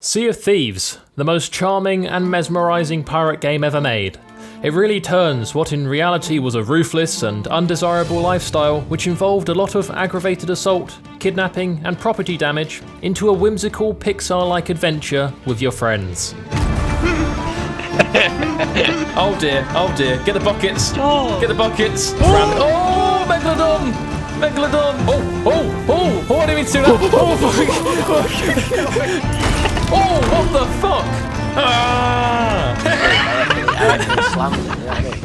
Sea of Thieves, the most charming and mesmerising pirate game ever made. It really turns what in reality was a ruthless and undesirable lifestyle which involved a lot of aggravated assault, kidnapping and property damage into a whimsical Pixar-like adventure with your friends. Oh dear, get the buckets! Get the buckets! Oh, Megalodon! Oh, I didn't mean to do that! Oh, what the fuck? Ah!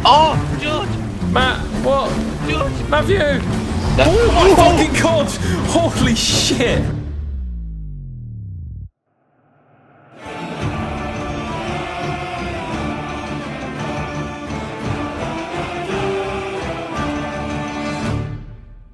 Oh, George! Matt, what? George! Matthew! Oh my fucking god! Holy shit!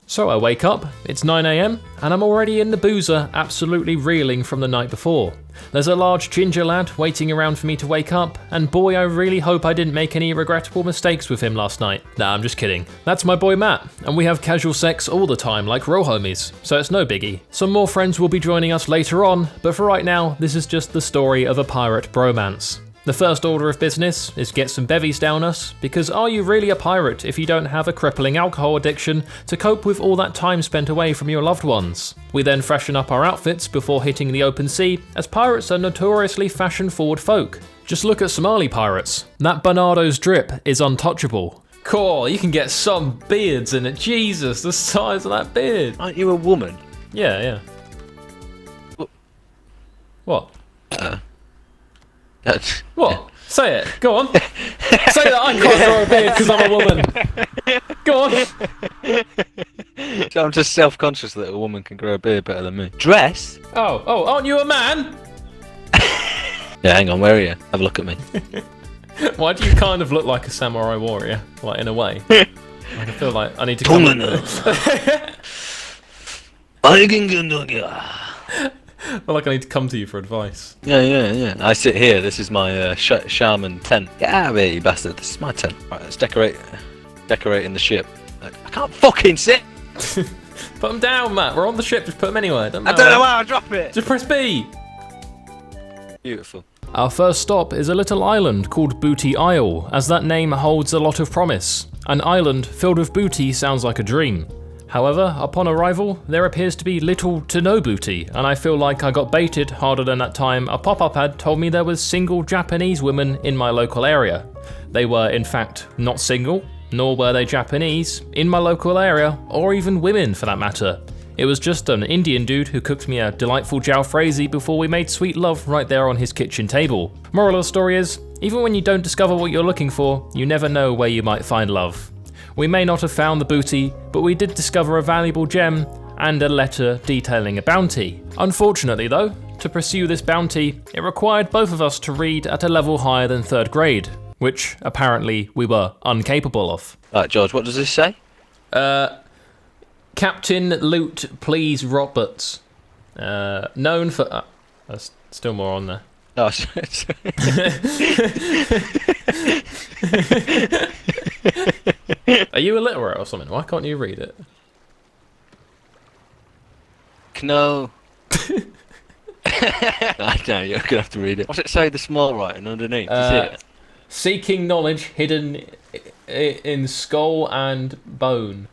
So I wake up, it's 9 AM, and I'm already in the boozer, absolutely reeling from the night before. There's a large ginger lad waiting around for me to wake up, and boy, I really hope I didn't make any regrettable mistakes with him last night. Nah, I'm just kidding. That's my boy Matt, and we have casual sex all the time like real homies, so it's no biggie. Some more friends will be joining us later on, but for right now, this is just the story of a pirate bromance. The first order of business is get some bevies down us, because are you really a pirate if you don't have a crippling alcohol addiction to cope with all that time spent away from your loved ones? We then freshen up our outfits before hitting the open sea, as pirates are notoriously fashion-forward folk. Just look at Somali pirates. That Bernardo's drip is untouchable. Cool, you can get some beards in it. Jesus, the size of that beard. Aren't you a woman? Yeah. What? What? Say it. Go on. Say that I can't grow a beard because I'm a woman. Go on. So I'm just self-conscious that a woman can grow a beard better than me. Dress? Oh, aren't you a man? Yeah, hang on, where are you? Have a look at me. Why do you kind of look like a samurai warrior? Like, in a way. Like, I feel like I need to come I feel like I need to come to you for advice. Yeah. I sit here. This is my shaman tent. Get out of here, you bastard. This is my tent. Right, let's decorating the ship. I can't fucking sit. Put them down, Matt. We're on the ship. Just put them anywhere. I don't know how I drop it. Just press B. Beautiful. Our first stop is a little island called Booty Isle, as that name holds a lot of promise. An island filled with booty sounds like a dream. However, upon arrival, there appears to be little to no booty, and I feel like I got baited harder than that time a pop-up ad told me there was single Japanese women in my local area. They were, in fact, not single, nor were they Japanese, in my local area, or even women for that matter. It was just an Indian dude who cooked me a delightful jalfrezi before we made sweet love right there on his kitchen table. Moral of the story is, even when you don't discover what you're looking for, you never know where you might find love. We may not have found the booty, but we did discover a valuable gem and a letter detailing a bounty. Unfortunately though, to pursue this bounty, it required both of us to read at a level higher than 3rd grade, which apparently we were incapable of. Right, George, what does this say? Captain Lute Please Roberts. Known for... there's still more on there. Oh, Are you illiterate or something? Why can't you read it? No. I know, you're gonna have to read it. What's it say, the small writing underneath? You see it? Seeking knowledge hidden in skull and bone.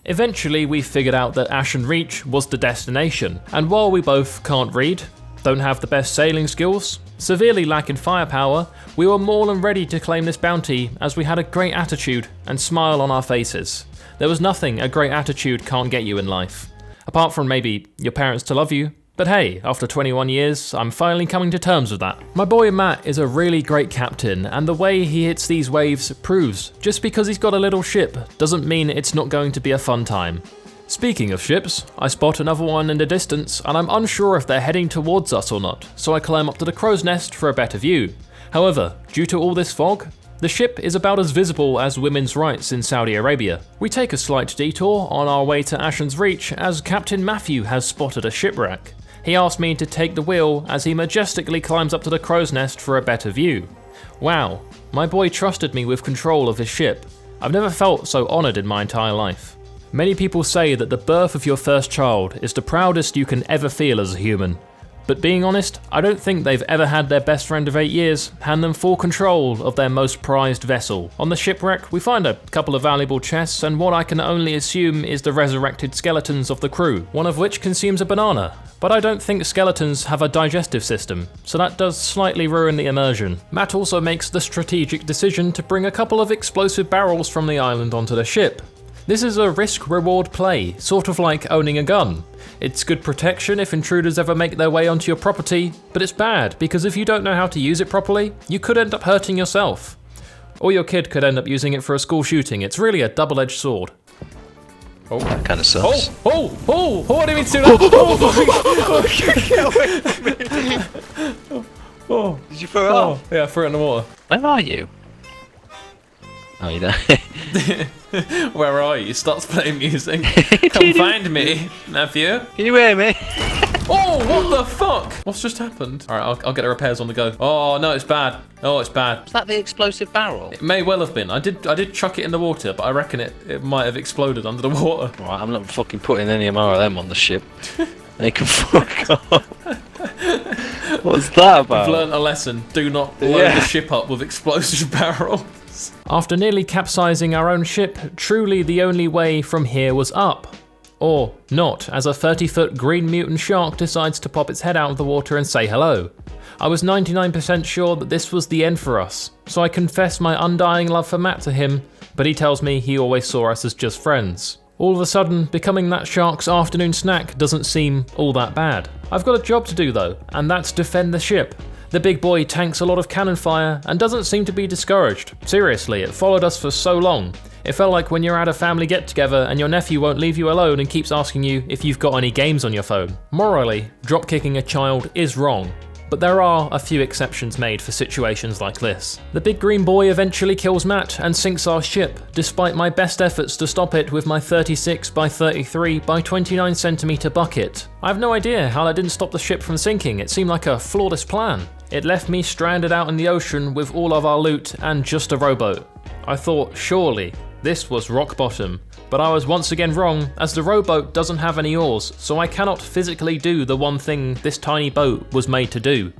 Eventually we figured out that Ashen Reach was the destination, and while we both can't read, don't have the best sailing skills, severely lacking firepower, we were more than ready to claim this bounty as we had a great attitude and smile on our faces. There was nothing a great attitude can't get you in life, apart from maybe your parents to love you. But hey, after 21 years, I'm finally coming to terms with that. My boy Matt is a really great captain, and the way he hits these waves proves just because he's got a little ship doesn't mean it's not going to be a fun time. Speaking of ships, I spot another one in the distance, and I'm unsure if they're heading towards us or not, so I climb up to the crow's nest for a better view. However, due to all this fog, the ship is about as visible as women's rights in Saudi Arabia. We take a slight detour on our way to Ashen's Reach as Captain Matthew has spotted a shipwreck. He asked me to take the wheel as he majestically climbs up to the crow's nest for a better view. Wow, my boy trusted me with control of his ship. I've never felt so honoured in my entire life. Many people say that the birth of your first child is the proudest you can ever feel as a human. But being honest, I don't think they've ever had their best friend of 8 years hand them full control of their most prized vessel. On the shipwreck, we find a couple of valuable chests and what I can only assume is the resurrected skeletons of the crew, one of which consumes a banana. But I don't think skeletons have a digestive system, so that does slightly ruin the immersion. Matt also makes the strategic decision to bring a couple of explosive barrels from the island onto the ship. This is a risk-reward play, sort of like owning a gun. It's good protection if intruders ever make their way onto your property, but it's bad because if you don't know how to use it properly, you could end up hurting yourself. Or your kid could end up using it for a school shooting. It's really a double-edged sword. Oh, that kind of sucks. Oh, what do you mean to do that? Oh, did you throw it off? Yeah, I threw it in the water. Where are you? Oh, you there? Where are you? Starts playing music. Come find me, nephew. Can you hear me? Oh, what the fuck? What's just happened? All right, I'll get the repairs on the go. Oh no, it's bad. Oh, it's bad. Was that the explosive barrel? It may well have been. I did chuck it in the water, but I reckon it might have exploded under the water. Right, I'm not fucking putting any more of them on the ship. They can fuck off. What's that about? We've learned a lesson. Do not load the ship up with explosive barrels. After nearly capsizing our own ship, truly the only way from here was up. Or not, as a 30-foot green mutant shark decides to pop its head out of the water and say hello. I was 99% sure that this was the end for us, so I confess my undying love for Matt to him, but he tells me he always saw us as just friends. All of a sudden, becoming that shark's afternoon snack doesn't seem all that bad. I've got a job to do though, and that's defend the ship. The big boy tanks a lot of cannon fire and doesn't seem to be discouraged. Seriously, it followed us for so long. It felt like when you're at a family get-together and your nephew won't leave you alone and keeps asking you if you've got any games on your phone. Morally, drop-kicking a child is wrong, but there are a few exceptions made for situations like this. The big green boy eventually kills Matt and sinks our ship, despite my best efforts to stop it with my 36 by 33 by 29 centimeter bucket. I have no idea how that didn't stop the ship from sinking. It seemed like a flawless plan. It left me stranded out in the ocean with all of our loot and just a rowboat. I thought, surely, this was rock bottom. But I was once again wrong, as the rowboat doesn't have any oars, so I cannot physically do the one thing this tiny boat was made to do.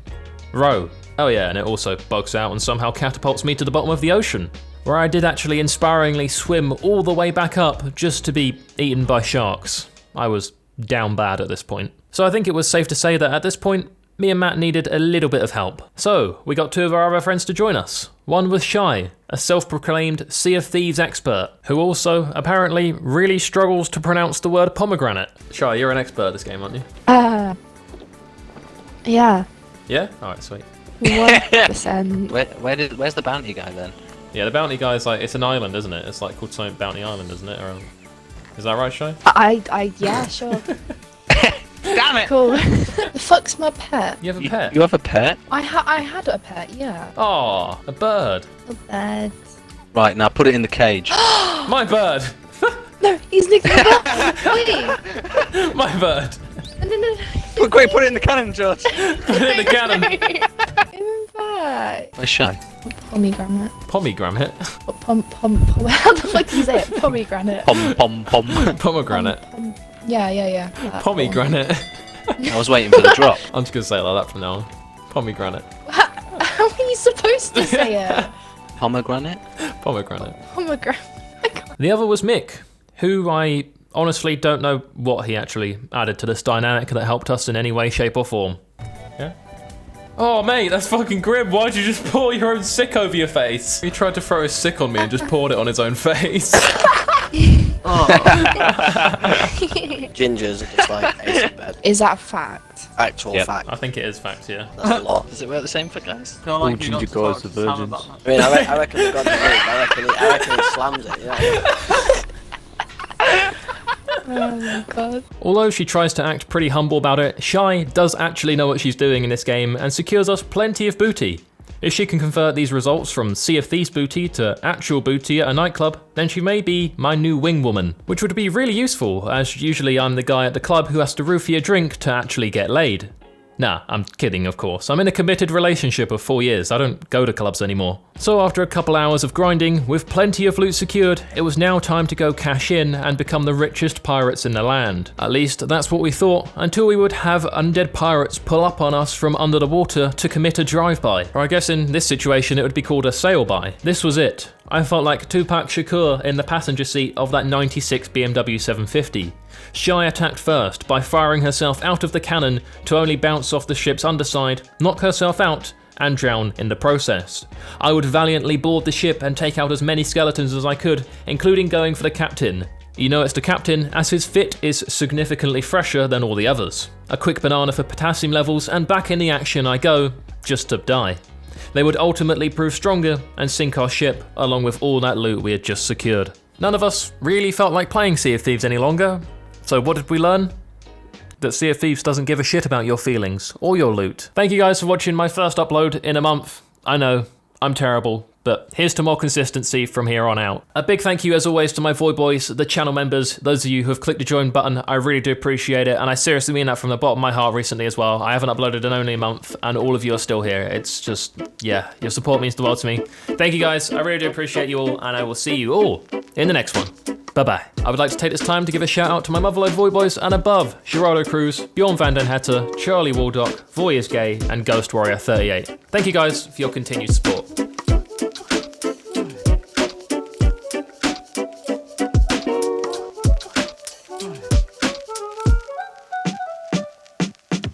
Row. Oh yeah, and it also bugs out and somehow catapults me to the bottom of the ocean, where I did actually inspiringly swim all the way back up just to be eaten by sharks. I was down bad at this point. So I think it was safe to say that at this point, me and Matt needed a little bit of help. So, we got two of our other friends to join us. One was Shy, a self-proclaimed Sea of Thieves expert, who also, apparently, really struggles to pronounce the word pomegranate. Shy, you're an expert at this game, aren't you? Yeah. Yeah? Alright, sweet. 100%. Where's the bounty guy then? Yeah, the bounty guy's like, it's an island, isn't it? It's like called something Bounty Island, isn't it? Or, is that right, Shy? Yeah, sure. Damn it! Cool. The fuck's my pet? You have a pet? You have a pet? I had a pet, yeah. Aw, a bird. A bird. Right, now put it in the cage. My bird! No, he's nicked my bird. Wait. My bird! No. Quick, put it in the cannon, George. Put it in the cannon! Give him back. Where's Shy? Pomegranate. Pomegranate? How the fuck do you say it? Pomegranate. Pom. Pomegranate. Yeah. Pomegranate. I was waiting for the drop. I'm just gonna say it like that from now on. Pomegranate. How are you supposed to say it? Pomegranate? Pomegranate. Pomegranate. The other was Mick, who I honestly don't know what he actually added to this dynamic that helped us in any way, shape or form. Yeah? Oh mate, that's fucking grim. Why'd you just pour your own sick over your face? He tried to throw his sick on me and just poured it on his own face. Gingers are just like ace in bed. Is that a fact? Actual fact. I think it is fact, yeah. That's a lot. Does it work the same for guys? All ginger guys are virgins. I mean, I reckon we've got the loop. I reckon he slams it, you know? Oh my god. Although she tries to act pretty humble about it, Shy does actually know what she's doing in this game and secures us plenty of booty. If she can convert these results from Sea of Thieves booty to actual booty at a nightclub, then she may be my new wing woman, which would be really useful, as usually I'm the guy at the club who has to roofie a drink to actually get laid. Nah, I'm kidding, of course. I'm in a committed relationship of 4 years. I don't go to clubs anymore. So after a couple hours of grinding, with plenty of loot secured, it was now time to go cash in and become the richest pirates in the land. At least that's what we thought, until we would have undead pirates pull up on us from under the water to commit a drive-by. Or I guess in this situation it would be called a sail-by. This was it. I felt like Tupac Shakur in the passenger seat of that 96 BMW 750. Shy attacked first by firing herself out of the cannon to only bounce off the ship's underside, knock herself out, and drown in the process. I would valiantly board the ship and take out as many skeletons as I could, including going for the captain. You know it's the captain, as his fit is significantly fresher than all the others. A quick banana for potassium levels, and back in the action I go, just to die. They would ultimately prove stronger and sink our ship, along with all that loot we had just secured. None of us really felt like playing Sea of Thieves any longer, so what did we learn? That Sea of Thieves doesn't give a shit about your feelings or your loot. Thank you guys for watching my first upload in a month. I know, I'm terrible, but here's to more consistency from here on out. A big thank you as always to my Voiy Bois, the channel members, those of you who have clicked the join button, I really do appreciate it, and I seriously mean that from the bottom of my heart recently as well. I haven't uploaded in only a month, and all of you are still here. It's just, yeah, your support means the world to me. Thank you guys, I really do appreciate you all, and I will see you all in the next one. Bye-bye. I would like to take this time to give a shout out to my motherlode Voiy Bois and above, Gerardo Cruz, Björn van den Hetter, Charlie Waldock, Voiy is Gay, and Ghost Warrior 38. Thank you guys for your continued support.